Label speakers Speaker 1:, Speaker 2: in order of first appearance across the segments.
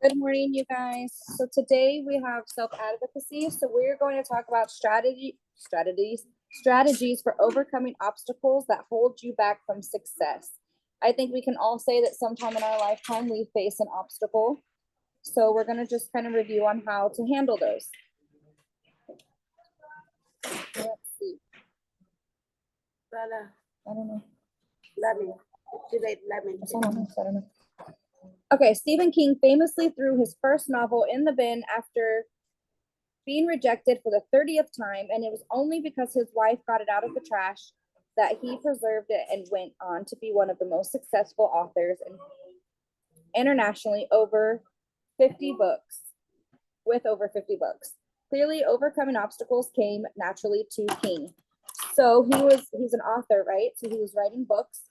Speaker 1: Good morning, you guys. So today we have self-advocacy. So we're going to talk about strategies for overcoming obstacles that hold you back from success. I think we can all say that sometime in our lifetime we face an obstacle. So we're going to just kind of review on how to handle those. Let's see. I don't know. I don't know. Okay, Stephen King famously threw his first novel in the bin after being rejected for the 30th time, and it was only because his wife got it out of the trash that he preserved it and went on to be one of the most successful authors internationally, with over 50 books. Clearly, overcoming obstacles came naturally to King. So he's an author, right? So he was writing books,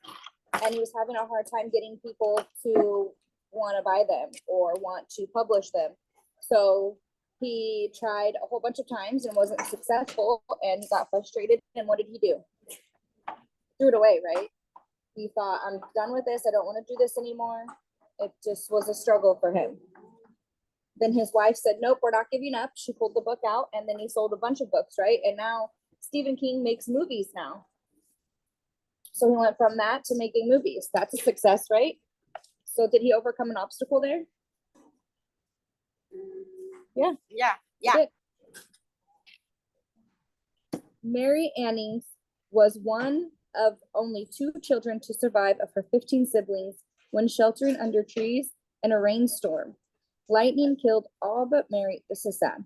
Speaker 1: and he was having a hard time getting people to want to buy them or want to publish them. So he tried a whole bunch of times and wasn't successful, and he got frustrated. And what did he do? Threw it away, right? He thought, I'm done with this. I don't want to do this anymore. It just was a struggle for him. Then his wife said, nope, we're not giving up. She pulled the book out, and then he sold a bunch of books, right? And now Stephen King makes movies now. So he went from that to making movies. That's a success, right? So did he overcome an obstacle there? Yeah. Mary Annings was one of only 2 children to survive of her 15 siblings when sheltering under trees in a rainstorm. Lightning killed all but Mary. This is sad.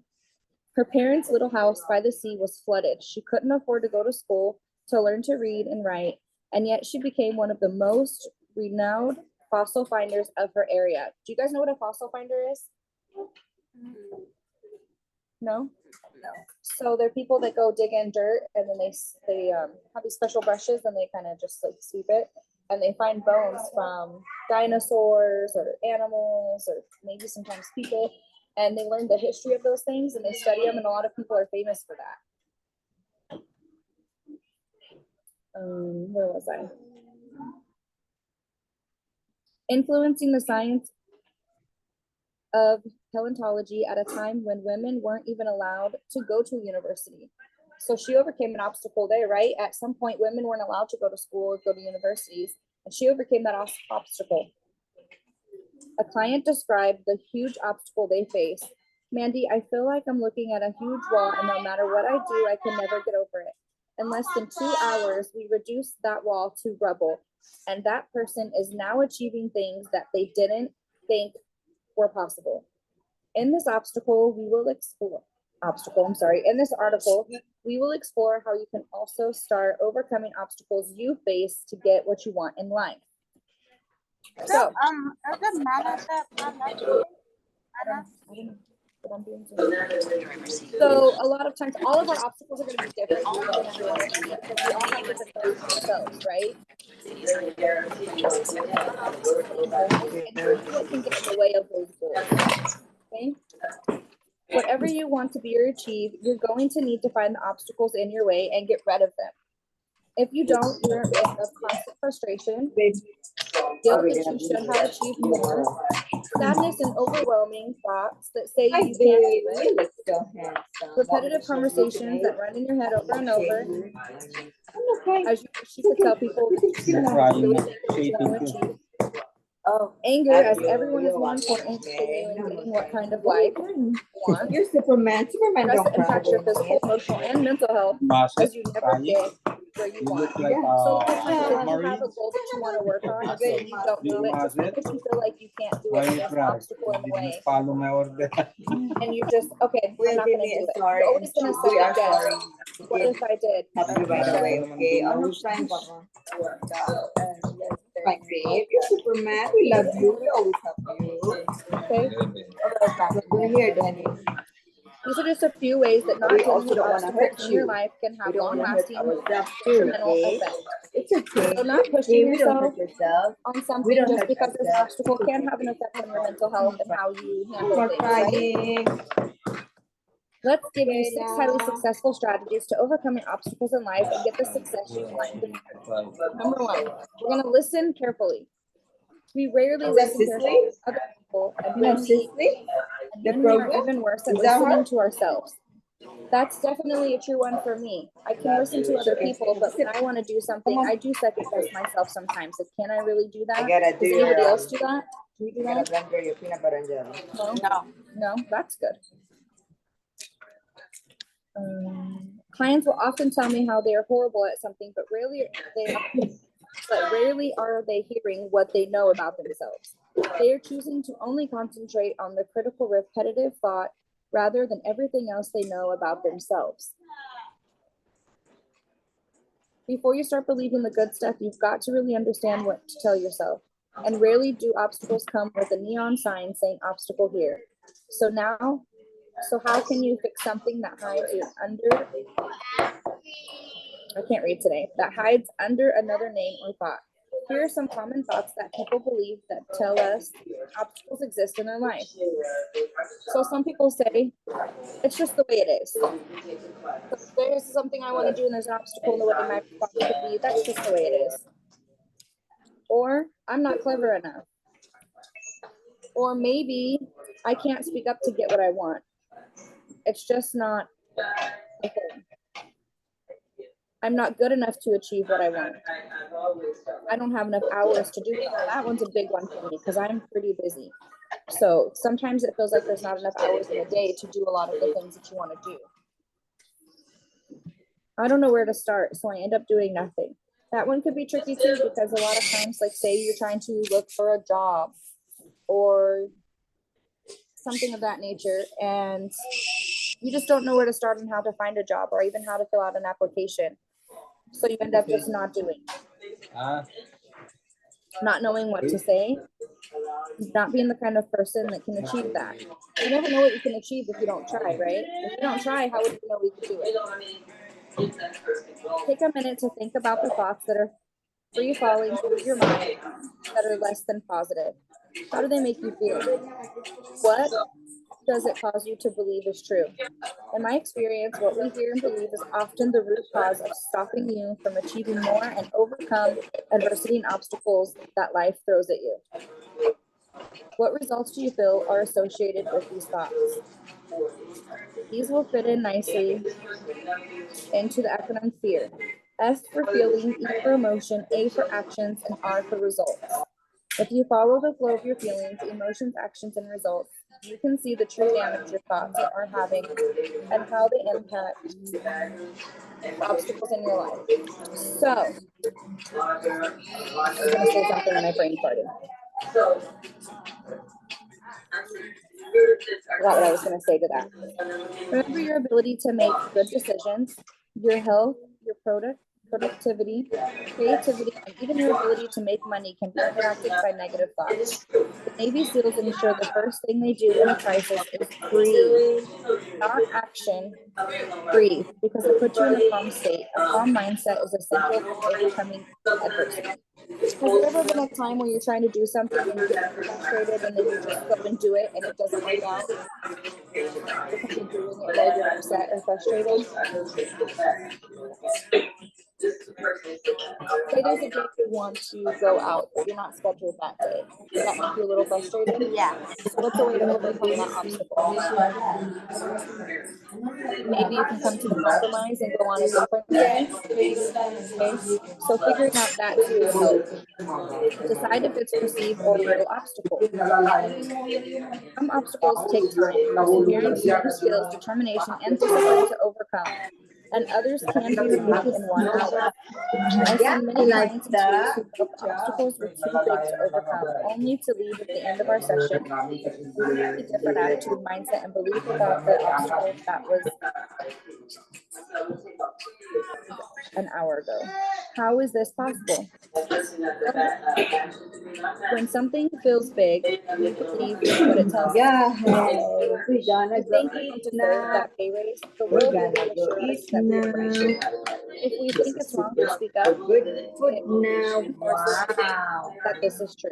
Speaker 1: Her parents' little house by the sea was flooded. She couldn't afford to go to school to learn to read and write, and yet she became one of the most renowned fossil finders of her area. Do you guys know what a fossil finder is? No? So they're people that go dig in dirt, and then they have these special brushes, and they kind of just like sweep it, and they find bones from dinosaurs or animals or maybe sometimes people, and they learn the history of those things, and they study them, and a lot of people are famous for that. Where was I? Influencing the science of paleontology at a time when women weren't even allowed to go to university. So she overcame an obstacle there, right? At some point, women weren't allowed to go to school or go to universities, and she overcame that obstacle. A client described the huge obstacle they faced. Mandy, I feel like I'm looking at a huge wall, and no matter what I do, I can never get over it. In less than 2 hours, we reduced that wall to rubble, and that person is now achieving things that they didn't think were possible. In this article, we will explore how you can also start overcoming obstacles you face to get what you want in life. So a lot of times, all of our obstacles are going to be different than everyone else because we all have different things ourselves, right? What can get in the way of those goals? Okay. Whatever you want to be or achieve, you're going to need to find the obstacles in your way and get rid of them. If you don't, you're at risk of constant frustration, guilt that you should have achieved more, sadness and overwhelming thoughts that say you can't do it, repetitive conversations that run in your head over and over, as you wish you could tell people that you really think that you want to achieve. Anger, as everyone is more important to you in getting what kind of life you want.
Speaker 2: You're Superman. Superman
Speaker 1: Stress
Speaker 2: don't
Speaker 1: that impacts your physical, emotional, and mental health as you never get where you want.
Speaker 3: Like,
Speaker 1: So a lot of times if you have a goal that you want to work on, but you don't do it just because you feel like you can't do it, there's an obstacle in the way. And you just, okay, I'm not going to do it. You're always going to second guess. What if I did?
Speaker 2: Happy by the way, okay? Always trying my babe, you're Superman. We love you. We always help you.
Speaker 1: Okay.
Speaker 2: We're here, Danny.
Speaker 1: These are just a few ways that not
Speaker 2: We
Speaker 1: dealing
Speaker 2: also
Speaker 1: with
Speaker 2: don't want to
Speaker 1: obstacles
Speaker 2: hurt
Speaker 1: in your
Speaker 2: you.
Speaker 1: life can have
Speaker 2: We don't want to hurt
Speaker 1: long-lasting
Speaker 2: ourselves too,
Speaker 1: detrimental
Speaker 2: okay?
Speaker 1: effects.
Speaker 2: It's okay.
Speaker 1: So not pushing
Speaker 2: We don't
Speaker 1: yourself
Speaker 2: hurt yourself.
Speaker 1: on
Speaker 2: We
Speaker 1: something
Speaker 2: don't
Speaker 1: just
Speaker 2: hurt
Speaker 1: because there's an
Speaker 2: ourselves.
Speaker 1: obstacle can have an effect on your mental health and how you handle
Speaker 2: We're
Speaker 1: things, right?
Speaker 2: crying.
Speaker 1: Let's give you 6 highly successful strategies to overcoming obstacles in life and get the success you want. Number 1, we're going to listen carefully. We rarely listen carefully. Okay. people, and
Speaker 2: You know,
Speaker 1: when
Speaker 2: Sicily, the
Speaker 1: we are
Speaker 2: program,
Speaker 1: even worse at
Speaker 2: is that
Speaker 1: listening
Speaker 2: her?
Speaker 1: to ourselves. That's definitely a true one for me. I can listen to other people, but when I want to do something, I do second guess myself sometimes. Like, can I really do that?
Speaker 2: I gotta do
Speaker 1: Does
Speaker 2: your,
Speaker 1: anybody else do that? Do you do
Speaker 2: You gotta
Speaker 1: that?
Speaker 2: blend your peanut butter and jelly.
Speaker 1: No?
Speaker 3: No.
Speaker 1: No? That's good. Clients will often tell me how they are horrible at something, but rarely are they hearing what they know about themselves. They are choosing to only concentrate on the critical, repetitive thought rather than everything else they know about themselves. Before you start believing the good stuff, you've got to really understand what to tell yourself. And rarely do obstacles come with a neon sign saying obstacle here. So how can you fix something that hides under, I can't read today, that hides under another name or thought? Here are some common thoughts that people believe that tell us obstacles exist in their life. So some people say, it's just the way it is. So there's something I want to do and there's an obstacle in the way. My response could be, that's just the way it is. Or, I'm not clever enough. Or maybe I can't speak up to get what I want. It's just not a thing. I'm not good enough to achieve what I want. I don't have enough hours to do it. That one's a big one for me because I'm pretty busy. So sometimes it feels like there's not enough hours in a day to do a lot of the things that you want to do. I don't know where to start, so I end up doing nothing. That one could be tricky too, because a lot of times, like say you're trying to look for a job or something of that nature, and you just don't know where to start and how to find a job or even how to fill out an application. So you end up just not doing, not knowing what to say, not being the kind of person that can achieve that. You never know what you can achieve if you don't try, right? If you don't try, how would you know we could do it? Take a minute to think about the thoughts that are free falling through your mind that are less than positive. How do they make you feel? What does it cause you to believe is true? In my experience, what we hear and believe is often the root cause of stopping you from achieving more and overcome adversity and obstacles that life throws at you. What results do you feel are associated with these thoughts? These will fit in nicely into the acronym FEAR. S for feeling, E for emotion, A for actions, and R for results. If you follow the flow of your feelings, emotions, actions, and results, you can see the true damage your thoughts are having and how they impact obstacles in your life. So, I was going to say something and my brain farted. Forgot what I was going to say to that. Remember your ability to make good decisions, your health, your productivity, creativity, and even your ability to make money can be impacted by negative thoughts. The Navy SEALs ensure the first thing they do in a crisis is breathe, not action, breathe, because it puts you in a calm state. A calm mindset is essential for overcoming adversity. Has there ever been a time where you're trying to do something and you get frustrated and then you just go and do it and it doesn't work out because you're doing it while you're upset or frustrated? Say there's a day you want to go out, but you're not scheduled that day. Does that make you a little frustrated?
Speaker 3: Yeah.
Speaker 1: What's a way to overcome that obstacle? Maybe you can come to a compromise and go on a different day. Okay, so figuring out that too will help. Decide if it's perceived or real obstacle. Some obstacles take time, perseverance, new skills, determination, and discipline to overcome, and others can be removed in 1 hour. I've seen many clients and students who felt the obstacles were too big to overcome, only to leave at the end of our session with a completely different attitude, mindset, and belief about the obstacle that was an hour ago. How is this possible? When something feels big, we believe what it tells us.
Speaker 2: Yeah, we're gonna
Speaker 1: We
Speaker 2: go
Speaker 1: think we don't
Speaker 2: eat
Speaker 1: deserve
Speaker 2: now.
Speaker 1: that pay raise, the
Speaker 2: We're
Speaker 1: world will
Speaker 2: gonna go
Speaker 1: reassure
Speaker 2: eat
Speaker 1: us that we are right.
Speaker 2: now.
Speaker 1: If we think it's wrong to speak up,
Speaker 2: Good food
Speaker 1: it
Speaker 2: now.
Speaker 1: reinforces
Speaker 2: Wow.
Speaker 1: that this is true.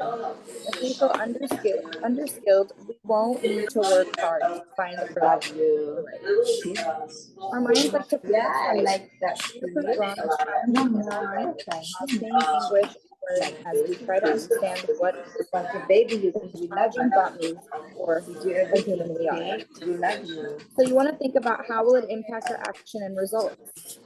Speaker 1: If we feel underskilled, we won't need to work hard to find the
Speaker 2: Love
Speaker 1: privilege.
Speaker 2: you.
Speaker 1: Our minds like to prove
Speaker 2: Yeah,
Speaker 1: us
Speaker 2: I
Speaker 1: right.
Speaker 2: like that.
Speaker 1: We prove wrong time and our mind, pain, anguish, word as we try to understand what
Speaker 2: Like a baby, you think we love
Speaker 1: challenging
Speaker 2: you.
Speaker 1: thought means for
Speaker 2: Did you
Speaker 1: a
Speaker 2: ever
Speaker 1: human we are.
Speaker 2: think we love you?
Speaker 1: So you want to think about how will it impact our action and results?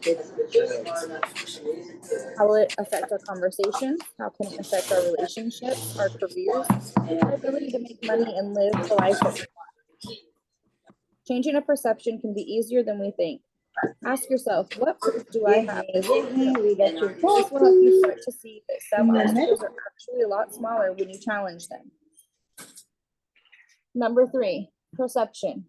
Speaker 1: How will it affect our conversations? How can it affect our relationships, our careers, our ability to make money and live the life that we want? Changing a perception can be easier than we think. Ask yourself, what proof do I have?
Speaker 2: We got your
Speaker 1: This will help you start to see that some
Speaker 2: Mhm.
Speaker 1: obstacles are actually a lot smaller when you challenge them. Number 3, perception.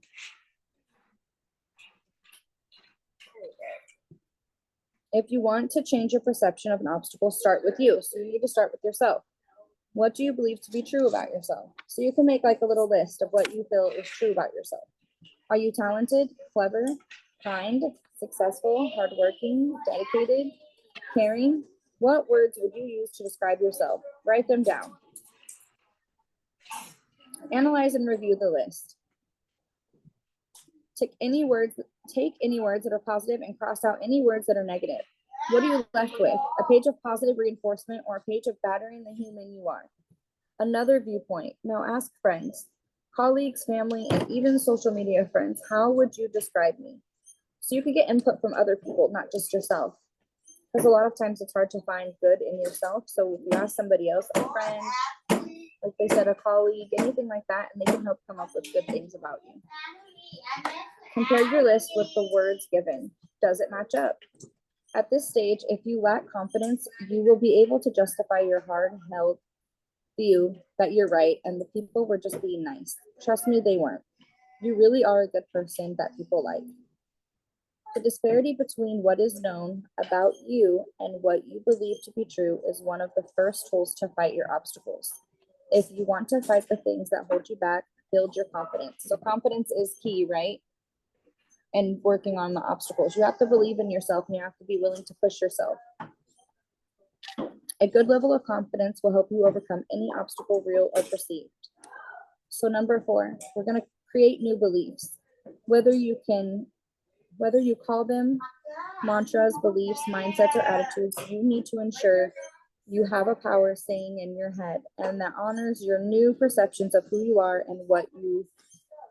Speaker 1: If you want to change your perception of an obstacle, start with you. So you need to start with yourself. What do you believe to be true about yourself? So you can make like a little list of what you feel is true about yourself. Are you talented, clever, kind, successful, hardworking, dedicated, caring? What words would you use to describe yourself? Write them down. Analyze and review the list. Take any words that are positive and cross out any words that are negative. What are you left with? A page of positive reinforcement or a page of battering the human you are? Another viewpoint. Now ask friends, colleagues, family, and even social media friends, how would you describe me? So you can get input from other people, not just yourself. Because a lot of times it's hard to find good in yourself. So if you ask somebody else, a friend, like they said, a colleague, anything like that, and they can help come up with good things about you. Compare your list with the words given. Does it match up? At this stage, if you lack confidence, you will be able to justify your hard-held view that you're right and the people were just being nice. Trust me, they weren't. You really are a good person that people like. The disparity between what is known about you and what you believe to be true is one of the first tools to fight your obstacles. If you want to fight the things that hold you back, build your confidence. So confidence is key, right? And working on the obstacles. You have to believe in yourself and you have to be willing to push yourself. A good level of confidence will help you overcome any obstacle, real or perceived. So number 4, we're going to create new beliefs. Whether you call them mantras, beliefs, mindsets, or attitudes, you need to ensure you have a power saying in your head and that honors your new perceptions of who you are and what you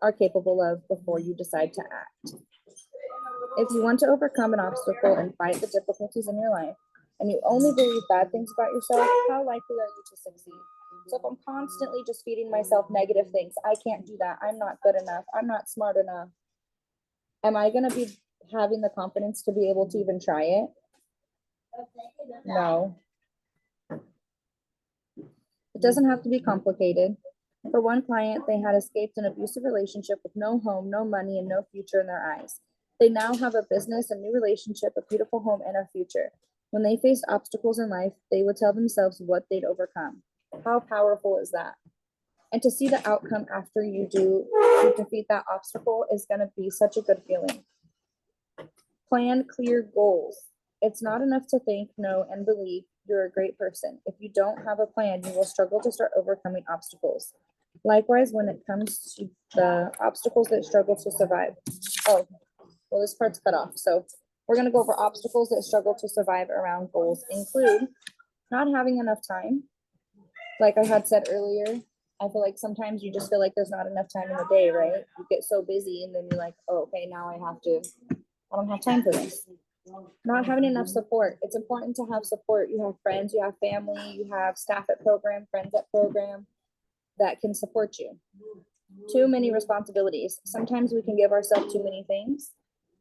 Speaker 1: are capable of before you decide to act. If you want to overcome an obstacle and fight the difficulties in your life, and you only believe bad things about yourself, how likely are you to succeed? So if I'm constantly just feeding myself negative things, I can't do that, I'm not good enough, I'm not smart enough, am I going to be having the confidence to be able to even try it? No. It doesn't have to be complicated. For one client, they had escaped an abusive relationship with no home, no money, and no future in their eyes. They now have a business, a new relationship, a beautiful home, and a future. When they faced obstacles in life, they would tell themselves what they'd overcome. How powerful is that? And to see the outcome after you defeat that obstacle is going to be such a good feeling. Plan clear goals. It's not enough to think, know, and believe you're a great person. If you don't have a plan, you will struggle to start overcoming obstacles. Likewise, when it comes to the obstacles that struggle to survive. Oh, well, this part's cut off. So we're going to go over obstacles that struggle to survive around goals. Include not having enough time. Like I had said earlier, I feel like sometimes you just feel like there's not enough time in the day, right? You get so busy and then you're like, oh, okay, now I don't have time for this. Not having enough support. It's important to have support. You have friends, you have family, you have staff at program, friends at program that can support you. Too many responsibilities. Sometimes we can give ourselves too many things.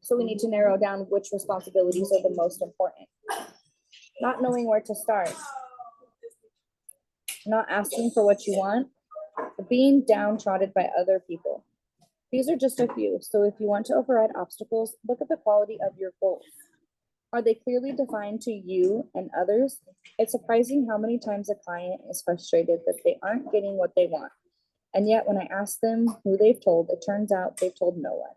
Speaker 1: So we need to narrow down which responsibilities are the most important. Not knowing where to start. Not asking for what you want. Being downtrodden by other people. These are just a few. So if you want to override obstacles, look at the quality of your goals. Are they clearly defined to you and others? It's surprising how many times a client is frustrated that they aren't getting what they want. And yet when I ask them who they've told, it turns out they've told no one.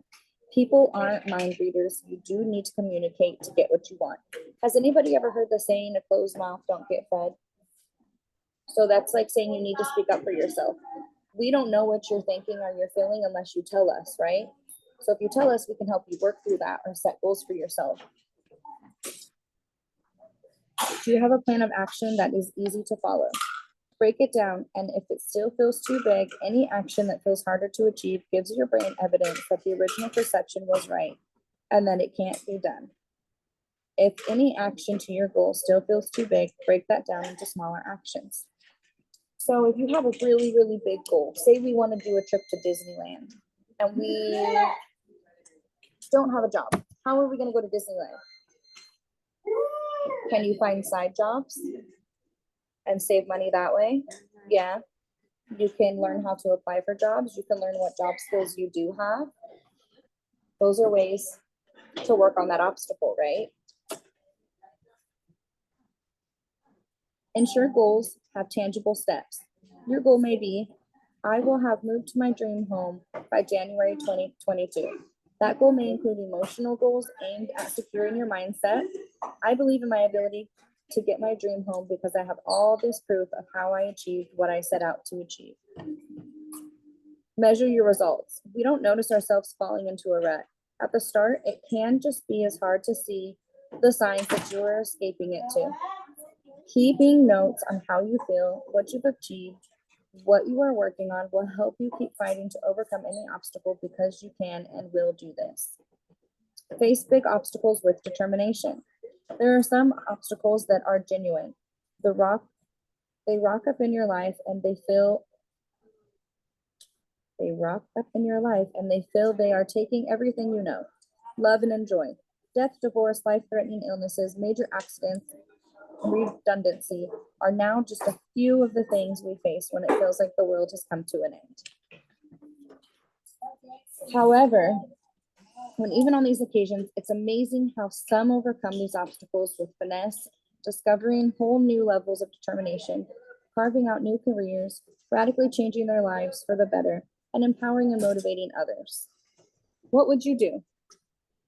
Speaker 1: People aren't mind readers. You do need to communicate to get what you want. Has anybody ever heard the saying, a closed mouth don't get fed? So that's like saying you need to speak up for yourself. We don't know what you're thinking or you're feeling unless you tell us, right? So if you tell us, we can help you work through that or set goals for yourself. Do you have a plan of action that is easy to follow? Break it down, and if it still feels too big, any action that feels harder to achieve gives your brain evidence that the original perception was right and that it can't be done. If any action to your goal still feels too big, break that down into smaller actions. So if you have a really, really big goal, say we want to do a trip to Disneyland and we don't have a job, how are we going to go to Disneyland? Can you find side jobs and save money that way? Yeah. You can learn how to apply for jobs. You can learn what job skills you do have. Those are ways to work on that obstacle, right? Ensure goals have tangible steps. Your goal may be, I will have moved to my dream home by January 2022. That goal may include emotional goals aimed at securing your mindset. I believe in my ability to get my dream home because I have all this proof of how I achieved what I set out to achieve. Measure your results. We don't notice ourselves falling into a rut. At the start, it can just be as hard to see the signs that you are escaping it to. Keeping notes on how you feel, what you've achieved, what you are working on will help you keep fighting to overcome any obstacle because you can and will do this. Face big obstacles with determination. There are some obstacles that are genuine. They rock up in your life and they feel they are taking everything you know, love and enjoy. Death, divorce, life-threatening illnesses, major accidents, redundancy are now just a few of the things we face when it feels like the world has come to an end. However, when even on these occasions, it's amazing how some overcome these obstacles with finesse, discovering whole new levels of determination, carving out new careers, radically changing their lives for the better, and empowering and motivating others. What would you do?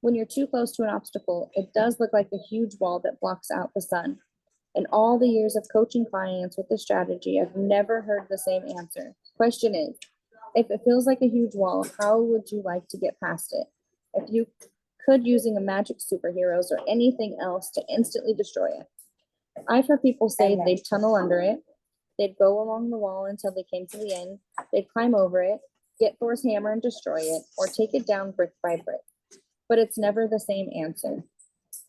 Speaker 1: When you're too close to an obstacle, it does look like a huge wall that blocks out the sun. In all the years of coaching clients with this strategy, I've never heard the same answer. Question is, if it feels like a huge wall, how would you like to get past it? If you could, using a magic superheroes or anything else to instantly destroy it. I've heard people say they'd tunnel under it, they'd go along the wall until they came to the end, they'd climb over it, get Thor's hammer and destroy it, or take it down brick by brick. But it's never the same answer.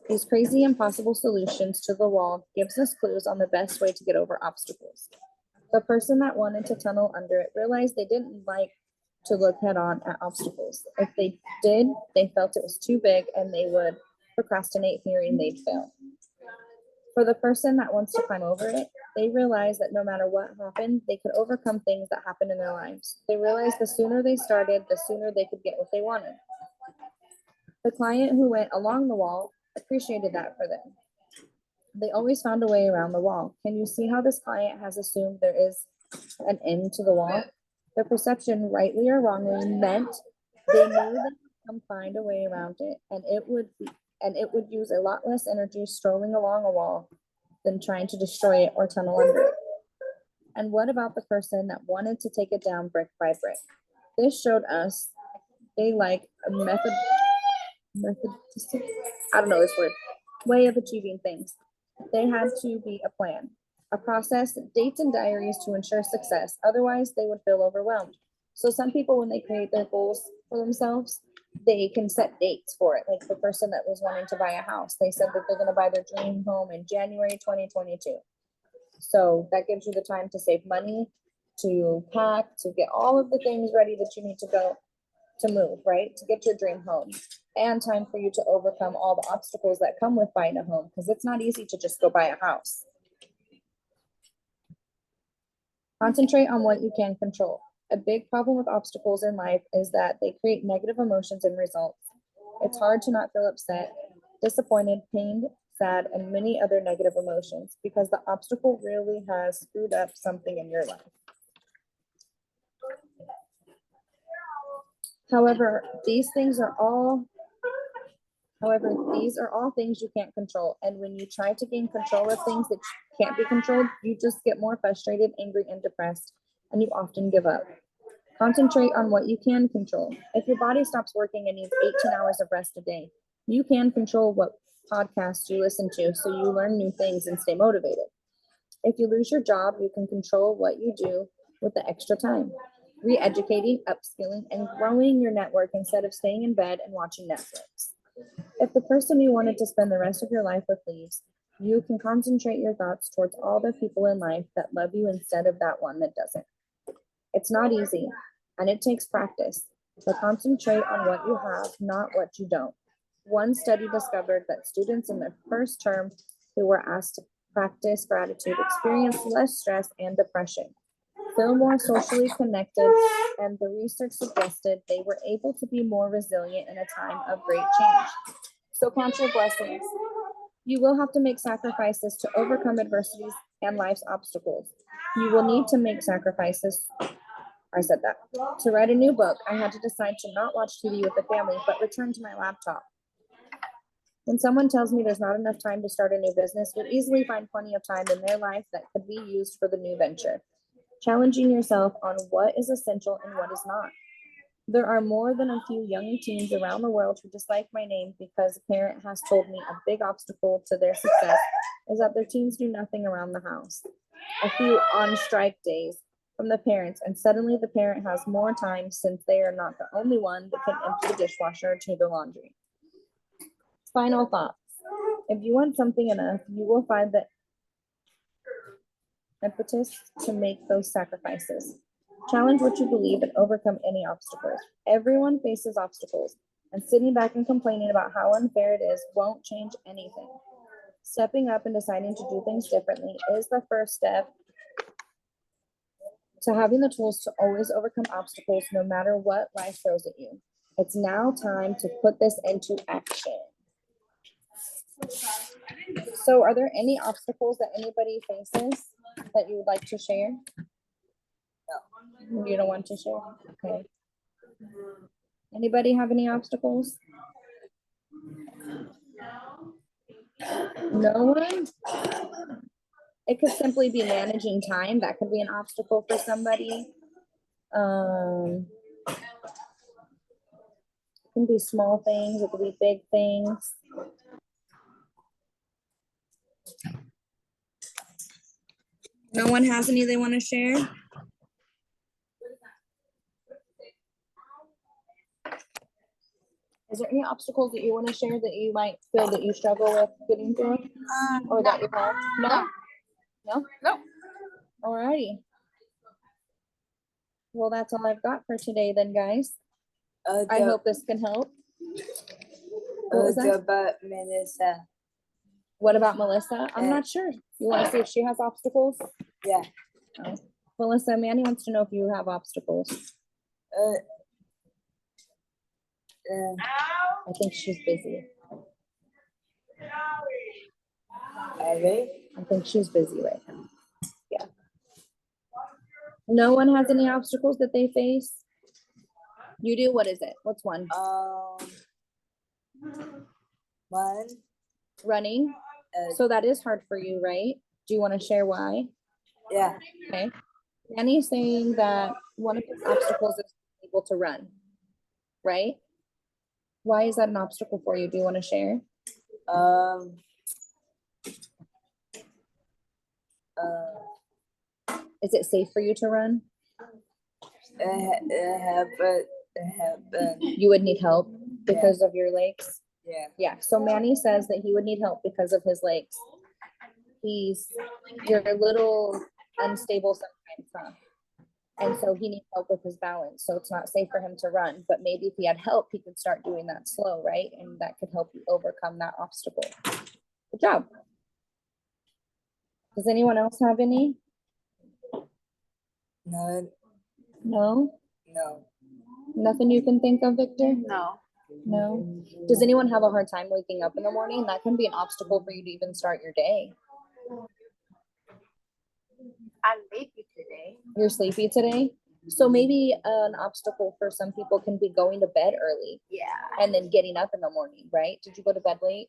Speaker 1: These crazy impossible solutions to the wall gives us clues on the best way to get over obstacles. The person that wanted to tunnel under it realized they didn't like to look head on at obstacles. If they did, they felt it was too big and they would procrastinate, fearing they'd fail. For the person that wants to climb over it, they realize that no matter what happened, they could overcome things that happened in their lives. They realized the sooner they started, the sooner they could get what they wanted. The client who went along the wall appreciated that for them. They always found a way around the wall. Can you see how this client has assumed there is an end to the wall? Their perception, rightly or wrongly, meant they knew that they could find a way around it, and it would use a lot less energy strolling along a wall than trying to destroy it or tunnel under it. And what about the person that wanted to take it down brick by brick? This showed us they like a methodistic, I don't know this word, way of achieving things. They had to be a plan, a process, dates and diaries to ensure success. Otherwise, they would feel overwhelmed. So some people, when they create their goals for themselves, they can set dates for it. Like the person that was wanting to buy a house, they said that they're going to buy their dream home in January 2022. So that gives you the time to save money, to pack, to get all of the things ready that you need to go to move, right? To get your dream home, and time for you to overcome all the obstacles that come with buying a home, because it's not easy to just go buy a house. Concentrate on what you can control. A big problem with obstacles in life is that they create negative emotions and results. It's hard to not feel upset, disappointed, pained, sad, and many other negative emotions because the obstacle really has screwed up something in your life. However, these are all things you can't control. And when you try to gain control of things that can't be controlled, you just get more frustrated, angry, and depressed, and you often give up. Concentrate on what you can control. If your body stops working and needs 18 hours of rest a day, you can control what podcasts you listen to so you learn new things and stay motivated. If you lose your job, you can control what you do with the extra time, re-educating, upskilling, and growing your network instead of staying in bed and watching Netflix. If the person you wanted to spend the rest of your life with leaves, you can concentrate your thoughts towards all the people in life that love you instead of that one that doesn't. It's not easy, and it takes practice, but concentrate on what you have, not what you don't. One study discovered that students in their first term who were asked to practice gratitude experienced less stress and depression, feel more socially connected, and the research suggested they were able to be more resilient in a time of great change. So count your blessings. You will have to make sacrifices to overcome adversities and life's obstacles. You will need to make sacrifices. I said that. To write a new book, I had to decide to not watch TV with the family, but return to my laptop. When someone tells me there's not enough time to start a new business, you'll easily find plenty of time in their life that could be used for the new venture. Challenging yourself on what is essential and what is not. There are more than a few young teens around the world who dislike my name because a parent has told me a big obstacle to their success is that their teens do nothing around the house. A few on strike days from the parents, and suddenly the parent has more time since they are not the only one that can empty the dishwasher or do the laundry. Final thoughts. If you want something enough, you will find the impetus to make those sacrifices. Challenge what you believe and overcome any obstacles. Everyone faces obstacles, and sitting back and complaining about how unfair it is won't change anything. Stepping up and deciding to do things differently is the first step to having the tools to always overcome obstacles no matter what life throws at you. It's now time to put this into action. So are there any obstacles that anybody faces that you would like to share? No. You don't want to share? Okay. Anybody have any obstacles? No one? It could simply be managing time. That could be an obstacle for somebody. It can be small things. It could be big things. No one has any they want to share? Is there any obstacles that you want to share that you might feel that you struggle with getting through? Or that you have? No? No? No. Alrighty. Well, that's all I've got for today then, guys. I hope this can help. What was that?
Speaker 2: About Melissa.
Speaker 1: What about Melissa? I'm not sure. You want to see if she has obstacles?
Speaker 2: Yeah.
Speaker 1: Oh. Melissa, Manny wants to know if you have obstacles. I think she's busy. I think she's busy right now. Yeah. No one has any obstacles that they face? You do? What is it? What's one?
Speaker 2: One.
Speaker 1: Running. So that is hard for you, right? Do you want to share why?
Speaker 2: Yeah.
Speaker 1: Okay. Manny's saying that one of his obstacles is able to run, right? Why is that an obstacle for you? Do you want to share? Is it safe for you to run? You would need help because of your legs?
Speaker 2: Yeah.
Speaker 1: Yeah. So Manny says that he would need help because of his legs. You're a little unstable sometimes, huh? And so he needs help with his balance. So it's not safe for him to run, but maybe if he had help, he could start doing that slow, right? And that could help you overcome that obstacle. Good job. Does anyone else have any?
Speaker 2: No.
Speaker 1: No?
Speaker 2: No.
Speaker 1: Nothing you can think of, Victor?
Speaker 2: No.
Speaker 1: No? Does anyone have a hard time waking up in the morning? That can be an obstacle for you to even start your day.
Speaker 2: I'm sleepy today.
Speaker 1: You're sleepy today? So maybe an obstacle for some people can be going to bed early.
Speaker 2: Yeah.
Speaker 1: And then getting up in the morning, right? Did you go to bed late?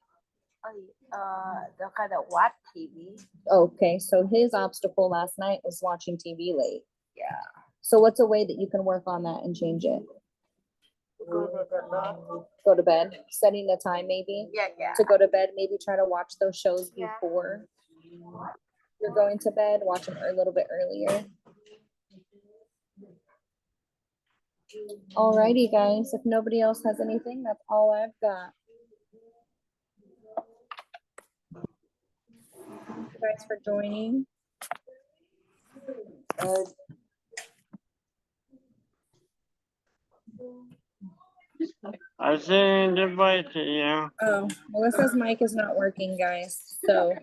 Speaker 2: The kind of watch TV.
Speaker 1: Okay, so his obstacle last night was watching TV late.
Speaker 2: Yeah.
Speaker 1: So what's a way that you can work on that and change it? Go to bed, setting the time maybe
Speaker 3: Yeah.
Speaker 1: to go to bed, maybe try to watch those shows
Speaker 3: Yeah.
Speaker 1: before you're going to bed, watch them a little bit earlier. Alrighty, guys, if nobody else has anything, that's all I've got. Thank you guys for joining.
Speaker 4: I say goodbye to you.
Speaker 1: Oh, Melissa's mic is not working, guys, so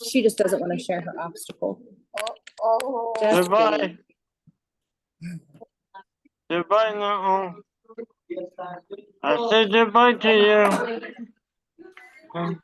Speaker 1: she just doesn't want to share her obstacle. Just
Speaker 4: Goodbye.
Speaker 1: kidding.
Speaker 4: Goodbye now. I say goodbye to you.